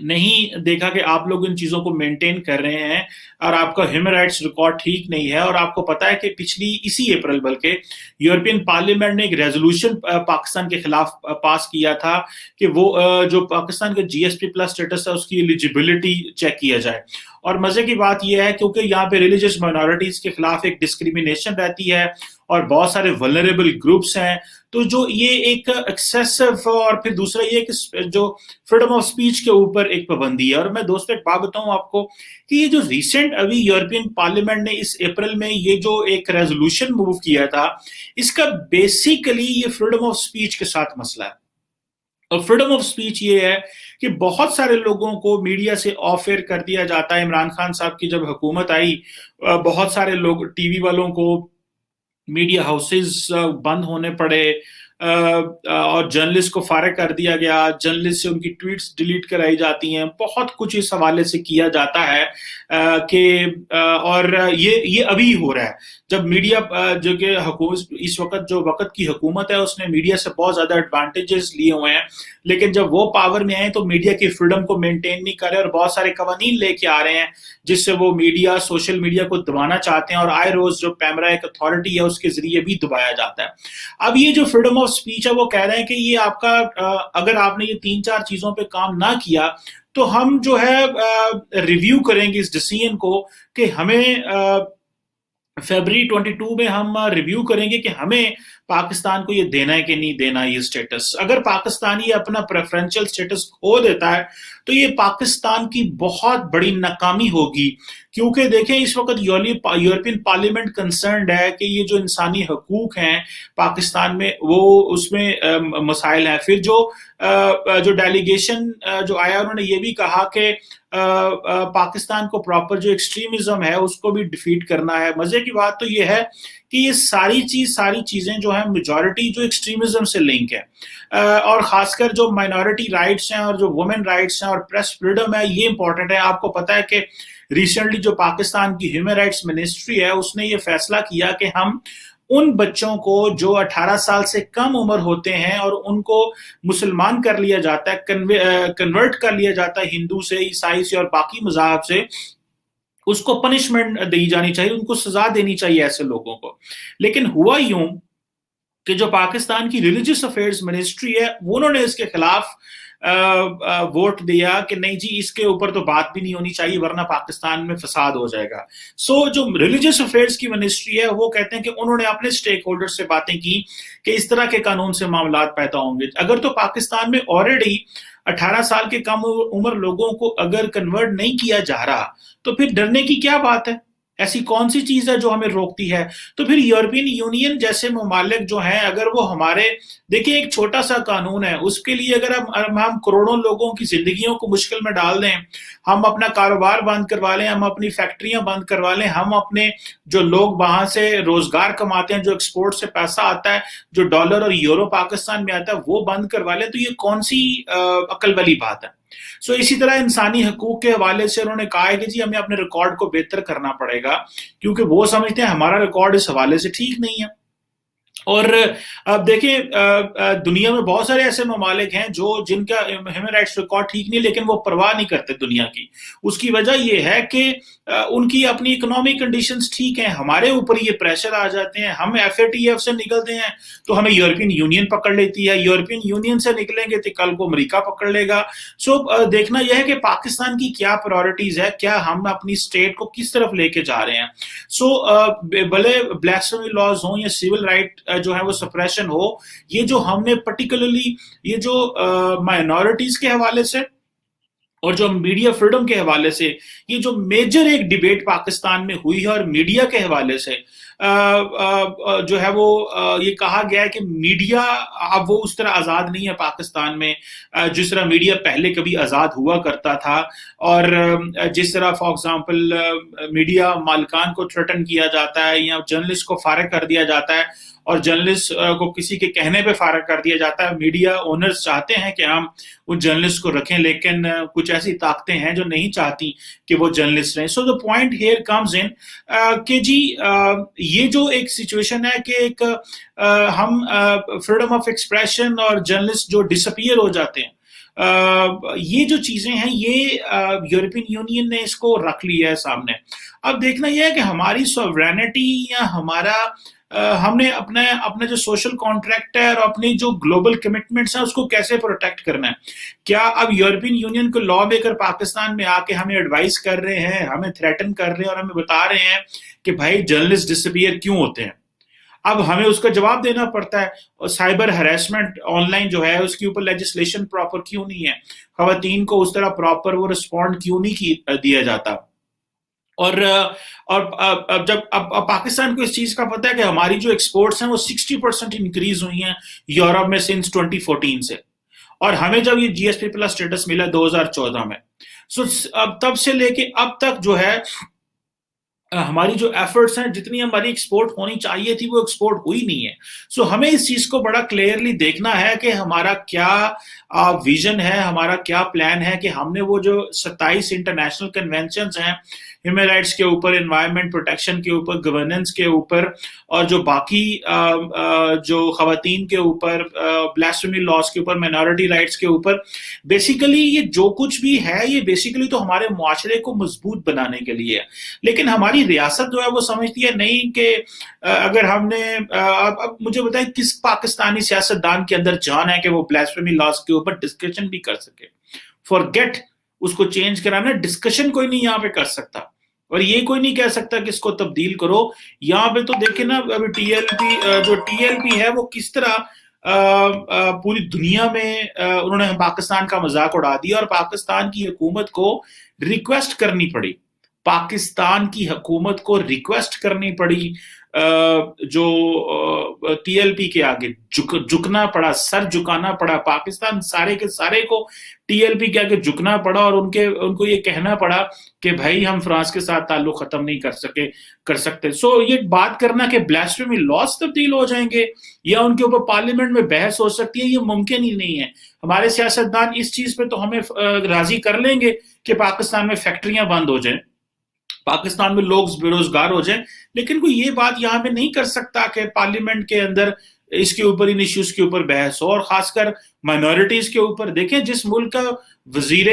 نہیں دیکھا کہ آپ لوگ ان چیزوں کو مینٹین کر رہے ہیں اور آپ کا ہیومن رائٹس ریکارڈ ٹھیک نہیں ہے. اور آپ کو پتا ہے کہ پچھلی اسی اپریل بلکہ یورپین پارلیمنٹ نے ایک ریزولوشن پاکستان کے خلاف پاس کیا تھا کہ وہ جو پاکستان کا جی ایس پی پلس اسٹیٹس ہے اس کی ایلیجیبلٹی چیک کیا جائے. اور مزے کی بات یہ ہے کیونکہ یہاں پہ ریلیجیس مائنورٹیز کے خلاف ایک ڈسکریمنیشن رہتی ہے اور بہت سارے ولنریبل گروپس ہیں, تو جو یہ ایک ایکسیسو, اور پھر دوسرا یہ کہ جو فریڈم آف اسپیچ کے اوپر ایک پابندی ہے. اور میں دوستو ایک بات بتاؤں آپ کو کہ یہ جو ریسنٹ ابھی یورپین پارلیمنٹ نے اس اپریل میں یہ جو ایک ریزولوشن موو کیا تھا, اس کا بیسیکلی یہ فریڈم آف اسپیچ کے ساتھ مسئلہ ہے. اور فریڈم آف اسپیچ یہ ہے کہ بہت سارے لوگوں کو میڈیا سے آف ایئر کر دیا جاتا ہے. عمران خان صاحب کی جب حکومت آئی, بہت سارے لوگ ٹی وی والوں کو میڈیا ہاؤسز بند ہونے پڑے, اور جرنلسٹ کو فارغ کر دیا گیا, جرنلسٹ سے ان کی ٹویٹس ڈیلیٹ کرائی جاتی ہیں, بہت کچھ اس حوالے سے کیا جاتا ہے کہ اور یہ ابھی ہو رہا ہے جب میڈیا جو کہ حکومت اس وقت جو وقت کی حکومت ہے اس نے میڈیا سے بہت زیادہ ایڈوانٹیجز لیے ہوئے ہیں, لیکن جب وہ پاور میں آئے تو میڈیا کی فریڈم کو مینٹین نہیں کر رہے اور بہت سارے قوانین لے کے آ رہے ہیں جس سے وہ میڈیا سوشل میڈیا کو دبانا چاہتے ہیں, اور آئے روز جو پیمرا ایک اتھارٹی ہے اس کے ذریعے بھی دبایا جاتا ہے. اب یہ جو فریڈم آف اسپیچ ہے وہ کہہ رہے ہیں کہ یہ آپ کا اگر آپ نے یہ 3-4 چیزوں پہ کام نہ کیا تو ہم جو ہے ریویو کریں گے اس ڈیسیژن کو کہ ہمیں فیبرری 22 میں ہم ریویو کریں گے کہ ہمیں پاکستان کو یہ دینا ہے کہ نہیں دینا یہ اسٹیٹس. اگر پاکستان یہ اپنا پریفرنشل اسٹیٹس کھو دیتا ہے تو یہ پاکستان کی بہت بڑی ناکامی ہوگی, کیونکہ دیکھیں اس وقت یورپین پارلیمنٹ کنسرنڈ ہے کہ یہ جو انسانی حقوق ہیں پاکستان میں وہ اس میں مسائل ہیں. پھر جو ڈیلیگیشن جو آیا انہوں نے یہ بھی کہا کہ پاکستان کو پراپر جو ایکسٹریمزم ہے اس کو بھی ڈیفیٹ کرنا ہے. مزے کی بات تو یہ ہے کہ یہ ساری چیزیں جو ہیں میجورٹی جو ایکسٹریمزم سے لنک ہے, اور خاص کر جو مائنورٹی رائٹس ہیں اور جو وومن رائٹس ہیں اور پریس فریڈم ہے یہ امپورٹنٹ ہے. آپ کو پتا ہے کہ ریسنٹلی جو پاکستان کی ہیومن رائٹس منسٹری ہے اس نے یہ فیصلہ کیا کہ ہم ان بچوں کو جو 18 سال سے کم عمر ہوتے ہیں اور ان کو مسلمان کر لیا جاتا ہے, کنورٹ کر لیا جاتا ہے ہندو سے, عیسائی سے اور باقی مذاہب سے, اس کو پنشمنٹ دی جانی چاہیے, ان کو سزا دینی چاہیے ایسے لوگوں کو. لیکن ہوا یوں کہ جو پاکستان کی ریلیجس افیئرز منسٹری ہے انہوں نے اس کے خلاف ووٹ دیا کہ نہیں جی اس کے اوپر تو بات بھی نہیں ہونی چاہیے ورنہ پاکستان میں فساد ہو جائے گا. جو ریلیجس افیئرز کی منسٹری ہے وہ کہتے ہیں کہ انہوں نے اپنے سٹیک ہولڈر سے باتیں کی کہ اس طرح کے قانون سے معاملات پیدا ہوں گے. اگر تو پاکستان میں آلریڈی 18 سال کے کم عمر لوگوں کو اگر کنورٹ نہیں کیا جا رہا تو پھر ڈرنے کی کیا بات ہے؟ ایسی کون سی چیز ہے جو ہمیں روکتی ہے؟ تو پھر یورپین یونین جیسے ممالک جو ہیں اگر وہ ہمارے دیکھیں ایک چھوٹا سا قانون ہے اس کے لیے اگر ہم کروڑوں لوگوں کی زندگیوں کو مشکل میں ڈال دیں, ہم اپنا کاروبار بند کروا لیں, ہم اپنی فیکٹریاں بند کروا لیں, ہم اپنے جو لوگ وہاں سے روزگار کماتے ہیں جو ایکسپورٹ سے پیسہ آتا ہے جو ڈالر اور یورو پاکستان میں آتا ہے وہ بند کروا لیں, تو یہ کون سی عقل والی بات ہے؟ اسی طرح انسانی حقوق کے حوالے سے انہوں نے کہا ہے کہ جی ہمیں اپنے ریکارڈ کو بہتر کرنا پڑے گا کیونکہ وہ سمجھتے ہیں ہمارا ریکارڈ اس حوالے سے ٹھیک نہیں ہے. اور اب دیکھیں دنیا میں بہت سارے ایسے ممالک ہیں جن کا ہیومن رائٹس ریکارڈ ٹھیک نہیں لیکن وہ پرواہ نہیں کرتے دنیا کی. اس کی وجہ یہ ہے کہ ان کی اپنی اکنامی کنڈیشنز ٹھیک ہیں, ہمارے اوپر یہ پریشر آ جاتے ہیں, ہم ایف اے ٹی ایف سے نکلتے ہیں تو ہمیں یورپین یونین پکڑ لیتی ہے, یورپین یونین سے نکلیں گے تو کل کو امریکہ پکڑ لے گا. دیکھنا یہ ہے کہ پاکستان کی کیا پرائورٹیز ہے, کیا ہم اپنی اسٹیٹ کو کس طرف لے کے جا رہے ہیں. بھلے بلیسفیمی لاز ہوں یا سیول رائٹ جو ہے وہ سپریشن ہو, یہ جو ہم نے پرٹیکولرلی یہ جو مائنورٹیز کے حوالے سے اور جو میڈیا فریڈم کے حوالے سے یہ جو میجر ایک ڈیبیٹ پاکستان میں ہوئی ہے اور میڈیا کے حوالے سے جو ہے وہ یہ کہا گیا ہے کہ میڈیا اب وہ اس طرح آزاد نہیں ہے پاکستان میں جس طرح میڈیا پہلے کبھی آزاد ہوا کرتا تھا, اور جس طرح فار ایگزامپل میڈیا مالکان کو تھریٹن کیا جاتا ہے یا جرنلسٹ کو فارغ کر دیا جاتا ہے اور جرنلسٹ کو کسی کے کہنے پہ فارغ کر دیا جاتا ہے. میڈیا اونرز چاہتے ہیں کہ ہم ان جرنلسٹ کو رکھیں لیکن کچھ ایسی طاقتیں ہیں جو نہیں چاہتی کہ وہ جرنلسٹ رہیں. the point here comes in کہ جی یہ جو ایک سچویشن ہے کہ ایک ہم فریڈم آف ایکسپریشن اور جرنلسٹ جو ڈس اپیئر ہو جاتے ہیں یہ جو چیزیں ہیں یہ یورپین یونین نے اس کو رکھ لیا ہے سامنے. اب دیکھنا یہ ہے کہ ہماری سوورینٹی یا ہمارا ہم نے اپنا جو سوشل کانٹریکٹ ہے اور اپنی جو گلوبل کمٹمنٹس ہیں اس کو کیسے پروٹیکٹ کرنا ہے. کیا اب یورپین یونین کو لا میکر پاکستان میں آ کے ہمیں ایڈوائز کر رہے ہیں, ہمیں تھریٹن کر رہے ہیں اور ہمیں بتا رہے ہیں کہ بھائی جرنلسٹ ڈس اپیئر کیوں ہوتے ہیں؟ اب ہمیں اس کا جواب دینا پڑتا ہے. اور سائبر ہریسمنٹ آن لائن جو ہے اس کے اوپر لیجسلیشن پراپر کیوں نہیں ہے؟ خواتین کو اس طرح پراپر وہ رسپونڈ کیوں نہیں دیا جاتا؟ اور جب اب پاکستان کو اس چیز کا پتہ ہے کہ ہماری جو ایکسپورٹس ہیں وہ 60% انکریز ہوئی ہیں یورپ میں سنس 2014 سے, اور ہمیں جب یہ جی ایس پی پلس اسٹیٹس ملا 2014 میں, سو اب تب سے لے کے اب تک جو ہے ہماری جو ایفرٹس ہیں جتنی ہماری ایکسپورٹ ہونی چاہیے تھی وہ ایکسپورٹ ہوئی نہیں ہے. سو ہمیں اس چیز کو بڑا کلیئرلی دیکھنا ہے کہ ہمارا کیا ویژن ہے, ہمارا کیا پلان ہے کہ ہم نے وہ جو 27 انٹرنیشنل کنونشنز ہیں ہیومن رائٹس کے اوپر, انوائرمنٹ پروٹیکشن کے اوپر, گورننس کے اوپر, اور جو باقی جو خواتین کے اوپر, بلاسفیمی لاز کے اوپر, مائنورٹی رائٹس کے اوپر, بیسیکلی یہ جو کچھ بھی ہے یہ بیسیکلی تو ہمارے معاشرے کو مضبوط بنانے کے لیے ہے. لیکن ہماری ریاست جو ہے وہ سمجھتی ہے نہیں کہ اگر ہم نے اب مجھے بتائیں کس پاکستانی سیاستدان کے اندر جان ہے کہ وہ بلاسفیمی لاز کے اوپر ڈسکشن بھی کر سکے؟ فارگیٹ اس کو چینج کرانا, ڈسکشن کوئی نہیں یہاں پہ کر سکتا, اور یہ کوئی نہیں کہہ سکتا کہ اس کو تبدیل کرو. یہاں پہ تو دیکھیں نا ابھی ٹی ایل پی جو ٹی ایل پی ہے وہ کس طرح پوری دنیا میں انہوں نے پاکستان کا مذاق اڑا دیا, اور پاکستان کی حکومت کو ریکویسٹ کرنی پڑی, پاکستان کی حکومت کو ریکویسٹ کرنی پڑی جو ٹی ایل پی کے آگے جھکنا پڑا, سر جھکانا پڑا, پاکستان سارے کے سارے کو ٹی ایل پی کے آگے جھکنا پڑا, اور ان کو یہ کہنا پڑا کہ بھائی ہم فرانس کے ساتھ تعلق ختم نہیں کر سکتے. سو یہ بات کرنا کہ بلاسفیمی لاز تبدیل ہو جائیں گے یا ان کے اوپر پارلیمنٹ میں بحث ہو سکتی ہے, یہ ممکن ہی نہیں ہے. ہمارے سیاستدان اس چیز پہ تو ہمیں راضی کر لیں گے کہ پاکستان میں فیکٹریاں بند ہو جائیں, پاکستان میں لوگ بے روزگار ہو جائیں, لیکن کوئی یہ بات یہاں پہ نہیں کر سکتا کہ پارلیمنٹ کے اندر اس کے اوپر, ان ایشوز کے اوپر بحث ہو, اور خاص کر مائنورٹیز کے اوپر. دیکھیں جس ملک کا وزیر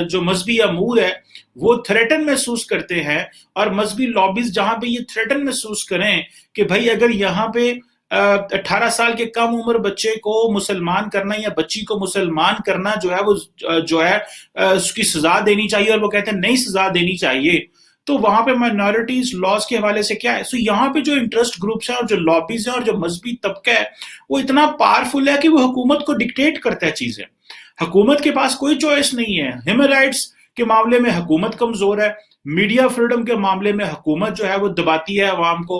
جو مذہبی امور ہے وہ تھریٹن محسوس کرتے ہیں, اور مذہبی لابیز جہاں پہ یہ تھریٹن محسوس کریں کہ بھائی اگر یہاں پہ 18 سال کے کم عمر بچے کو مسلمان کرنا یا بچی کو مسلمان کرنا جو ہے وہ جو ہے اس کی سزا دینی چاہیے, اور وہ کہتے ہیں نہیں سزا دینی چاہیے, تو وہاں پہ مائنورٹیز لاز کے حوالے سے کیا ہے؟ سو یہاں پہ جو انٹرسٹ گروپس ہیں اور جو لابیز ہیں اور جو مذہبی طبقہ ہے وہ اتنا پاورفل ہے کہ وہ حکومت کو ڈکٹیٹ کرتا ہے چیزیں. حکومت کے پاس کوئی چوائس نہیں ہے. ہیومن رائٹس کے معاملے میں حکومت کمزور ہے, میڈیا فریڈم کے معاملے میں حکومت جو ہے وہ دباتی ہے عوام کو,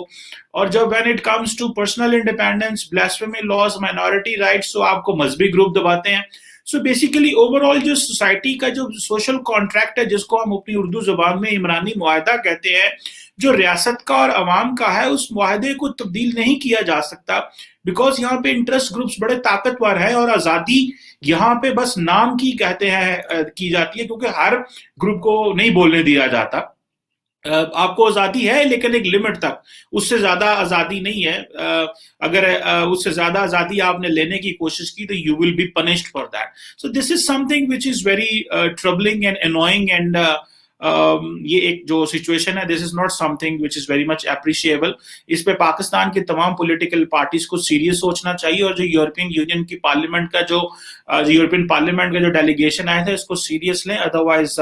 اور جب when it comes to personal independence, blasphemy laws, minority rights, تو آپ کو مذہبی گروپ دباتے ہیں. سو بیسیکلی اوور آل جو سوسائٹی کا جو سوشل کانٹریکٹ ہے جس کو ہم اپنی اردو زبان میں عمرانی معاہدہ کہتے ہیں, جو ریاست کا اور عوام کا ہے, اس معاہدے کو تبدیل نہیں کیا جا سکتا, بیکاز یہاں پہ انٹرسٹ گروپس بڑے طاقتور ہیں, اور آزادی یہاں پہ بس نام کی کہتے ہیں کی جاتی ہے, کیونکہ ہر گروپ کو نہیں بولنے دیا جاتا. آپ کو آزادی ہے لیکن ایک لمٹ تک, اس سے زیادہ آزادی نہیں ہے. اگر اس سے زیادہ آزادی آپ نے لینے کی کوشش کی تو you will be punished for that. So this is something which is very troubling and annoying, and یہ ایک جو سچویشن ہے this is not something which is very much appreciable. اس پہ پاکستان کی تمام پولیٹیکل پارٹیز کو serious سوچنا چاہیے, اور جو یورپین یونین کی پارلیمنٹ کا جو یورپین پارلیمنٹ کا جو ڈیلیگیشن آیا تھا اس کو سیریس لیں, otherwise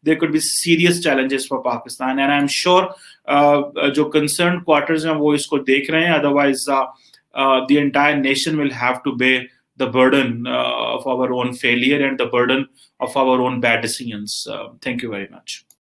there could be serious challenges for Pakistan, and I'm sure جو concerned quarters ہیں وہ اس کو دیکھ رہے ہیں, otherwise the entire nation will have to bear the burden of our own failure and the burden of our own bad decisions. Thank you very much.